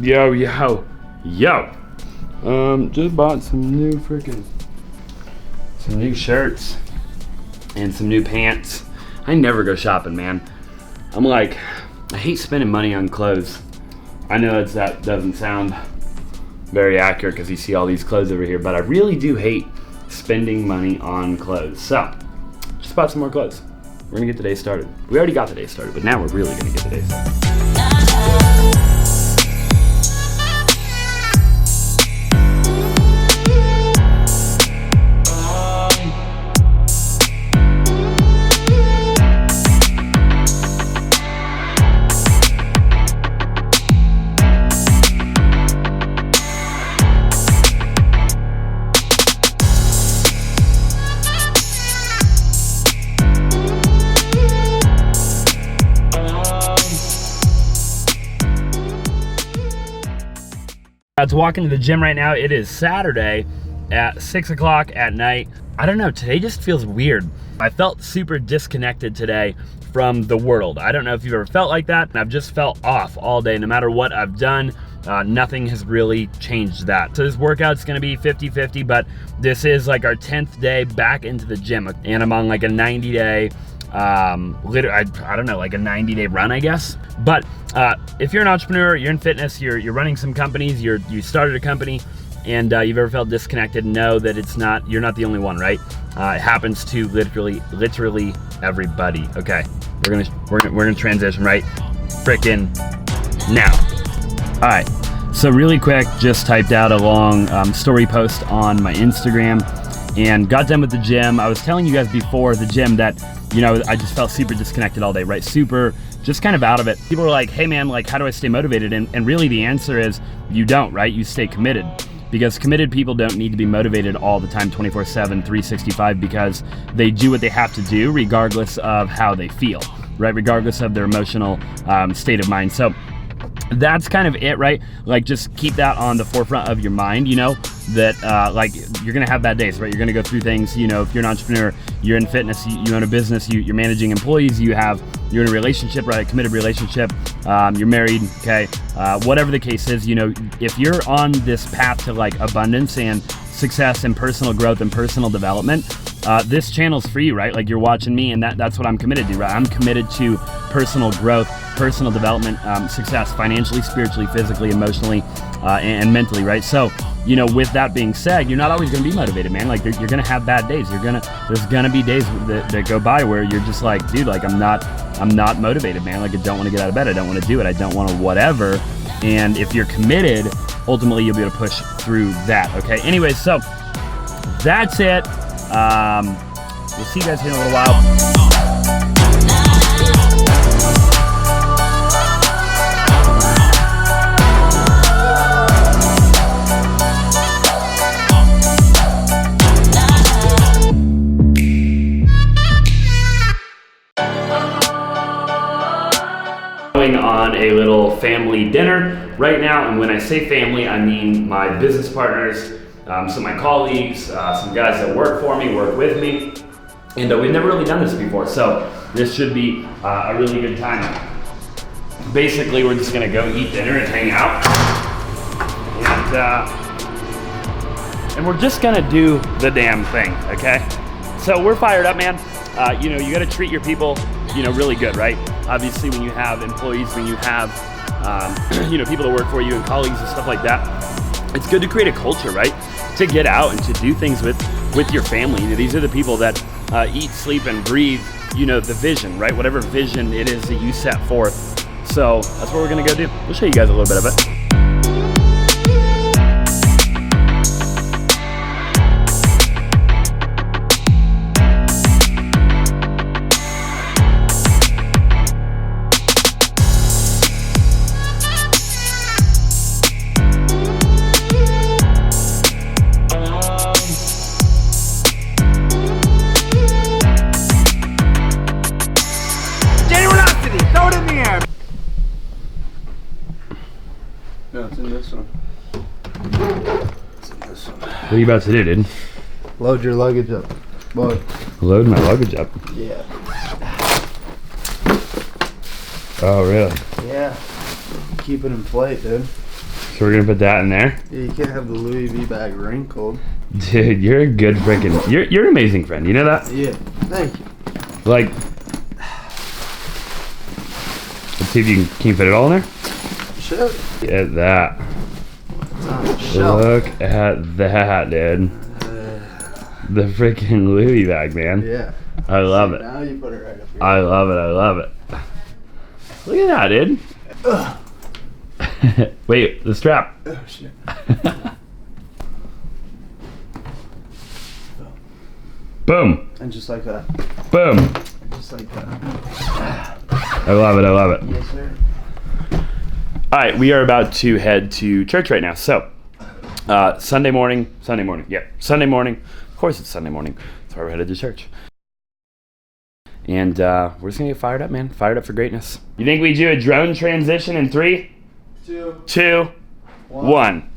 Yo. Just bought some new shirts and some new pants. I never go shopping, man. I hate spending money on clothes. I know that doesn't sound very accurate because you see all these clothes over here, but I really do hate spending money on clothes. So, just bought some more clothes. We're gonna get the day started. We already got the day started, but now we're really gonna get the day started. I was walking to the gym right now. It is Saturday at 6 o'clock at night. I don't know, today just feels weird. I felt super disconnected today from the world. I don't know if you've ever felt like that. I've just felt off all day. No matter what I've done, nothing has really changed that. So this workout's gonna be 50-50, but this is like our 10th day back into the gym. And I'm on like a 90-day, I don't know, like a 90-day run, I guess. But if you're an entrepreneur, you're in fitness, you're running some companies, you started a company, and you've ever felt disconnected, know that you're not the only one, right? It happens to literally everybody. Okay, we're gonna transition right frickin' now. All right, so really quick, just typed out a long story post on my Instagram and got done with the gym. I was telling you guys before the gym that, you know, I just felt super disconnected all day, right? Super, just kind of out of it. People were like, hey man, like, how do I stay motivated? And really the answer is you don't, right? You stay committed, because committed people don't need to be motivated all the time, 24/7, 365, because they do what they have to do regardless of how they feel, right? Regardless of their emotional state of mind. So that's kind of it, right? Like, just keep that on the forefront of your mind, you know, that like, you're gonna have bad days, right? You're gonna go through things, you know, if you're an entrepreneur, you're in fitness, you own a business, you're managing employees, you're in a relationship, right? A committed relationship, you're married, okay? Whatever the case is, you know, if you're on this path to like abundance and success and personal growth and personal development, this channel's for you, right? Like, you're watching me, and that's what I'm committed to, right? I'm committed to personal growth, personal development, success, financially, spiritually, physically, emotionally, and mentally, right? So, you know, with that being said, you're not always going to be motivated, man. Like, you're going to have bad days. There's going to be days that go by where you're just like, dude, like, I'm not motivated, man. Like, I don't want to get out of bed. I don't want to do it. I don't want to whatever. And if you're committed, ultimately you'll be able to push through that. Okay. Anyways, so that's it. We'll see you guys here in a little while. On a little family dinner right now, and when I say family, I mean my business partners, so my colleagues, some guys that work for me, work with me, and we've never really done this before, so this should be a really good time. Basically, we're just gonna go eat dinner and hang out, and we're just gonna do the damn thing, okay? So we're fired up, man. You know, you gotta treat your people, you know, really good, right? Obviously, when you have employees, when you have, you know, people that work for you and colleagues and stuff like that, it's good to create a culture, right? To get out and to do things with your family. You know, these are the people that eat, sleep, and breathe, you know, the vision, right? Whatever vision it is that you set forth. So that's what we're gonna go do. We'll show you guys a little bit of it. No, it's in this one. It's in this one. What are you about to do, dude? Load your luggage up. Load. Load my luggage up? Yeah. Oh, really? Yeah. Keep it in plate, dude. So we're gonna put that in there. Yeah, you can't have the Louis V bag wrinkled. Dude, you're a good freaking. You're an amazing friend. You know that? Yeah. Thank you. Like, let's see if you can you fit it all in there. Sure. Look at that. It's on the shelf. Look at that, dude. The freaking Louis bag, man. Yeah. I love it. Now you put it right up here. I love it. I love it. Look at that, dude. Wait, the strap. Oh shit. Boom. And just like that. Boom. And just like that. I love it. I love it. Yes, sir. All right, we are about to head to church right now. So, Sunday morning. Yeah, Sunday morning. Of course, it's Sunday morning. That's why we're headed to church. And we're just gonna get fired up, man. Fired up for greatness. You think we do a drone transition in 3, 2, 1.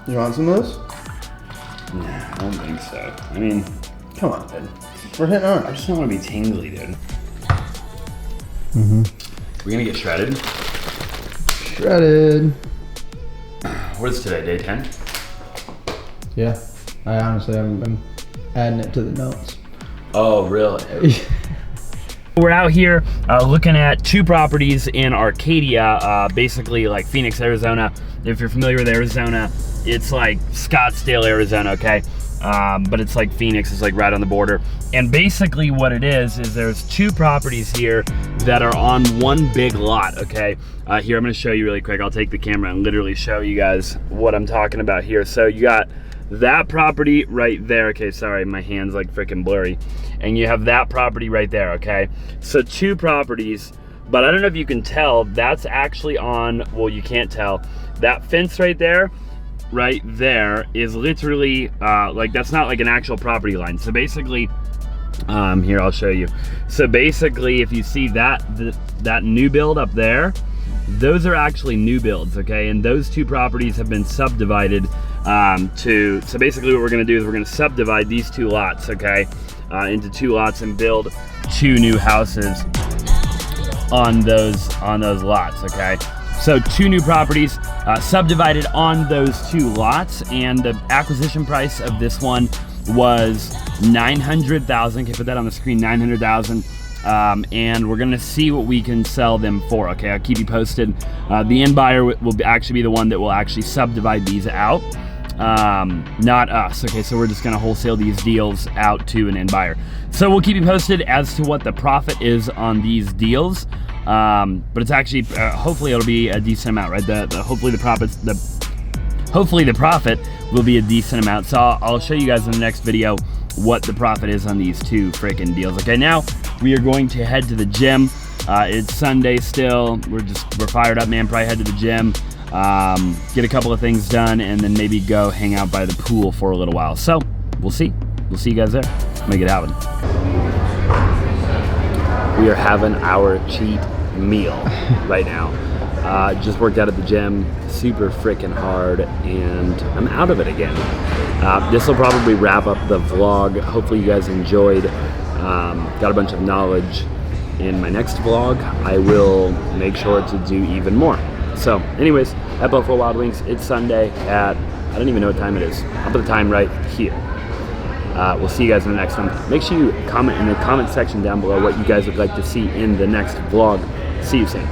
You want some of this? Nah, I don't think so. I mean, Come on, dude. We're hitting I ours. just don't want to be tingly, dude. Mm-hmm. We're gonna get shredded. Shredded. What is today? Day 10? Yeah. I honestly haven't been adding it to the notes. Oh, really? We're out here looking at 2 properties in Arcadia, basically like Phoenix, Arizona. If you're familiar with Arizona, it's like Scottsdale, Arizona, okay? But it's like Phoenix, it's like right on the border. And basically what it is there's 2 properties here that are on one big lot, okay? Here, I'm gonna show you really quick. I'll take the camera and literally show you guys what I'm talking about here. So you got that property right there. Okay, sorry, my hand's like freaking blurry. And you have that property right there, okay? So 2 properties, but I don't know if you can tell, that's actually on, well, you can't tell. That fence right there is literally, like, that's not like an actual property line. So basically, here, I'll show you. So basically, if you see that new build up there, those are actually new builds, okay? And those 2 properties have been subdivided so basically what we're gonna do is we're gonna subdivide these 2 lots, okay? Into 2 lots and build 2 new houses on those lots, okay? So 2 new properties subdivided on those 2 lots, and the acquisition price of this one was $900,000. Okay, put that on the screen, $900,000. And we're gonna see what we can sell them for, okay? I'll keep you posted. The end buyer will actually be the one that will actually subdivide these out, not us, okay? So we're just gonna wholesale these deals out to an end buyer. So we'll keep you posted as to what the profit is on these deals, but it's actually, hopefully it'll be a decent amount, right? Hopefully the profit will be a decent amount. So I'll show you guys in the next video what the profit is on these 2 freaking deals. Okay, now we are going to head to the gym. It's Sunday still. We're fired up, man. Probably head to the gym, get a couple of things done, and then maybe go hang out by the pool for a little while. So we'll see. We'll see you guys there. Make it happen. We are having our cheat meal right now. Just worked out at the gym, super freaking hard, and I'm out of it again. This will probably wrap up the vlog. Hopefully you guys enjoyed. Got a bunch of knowledge. In my next vlog, I will make sure to do even more. So anyways, at Buffalo Wild Wings, it's Sunday at, I don't even know what time it is. I'll put the time right here. We'll see you guys in the next one. Make sure you comment in the comment section down below what you guys would like to see in the next vlog. See you soon.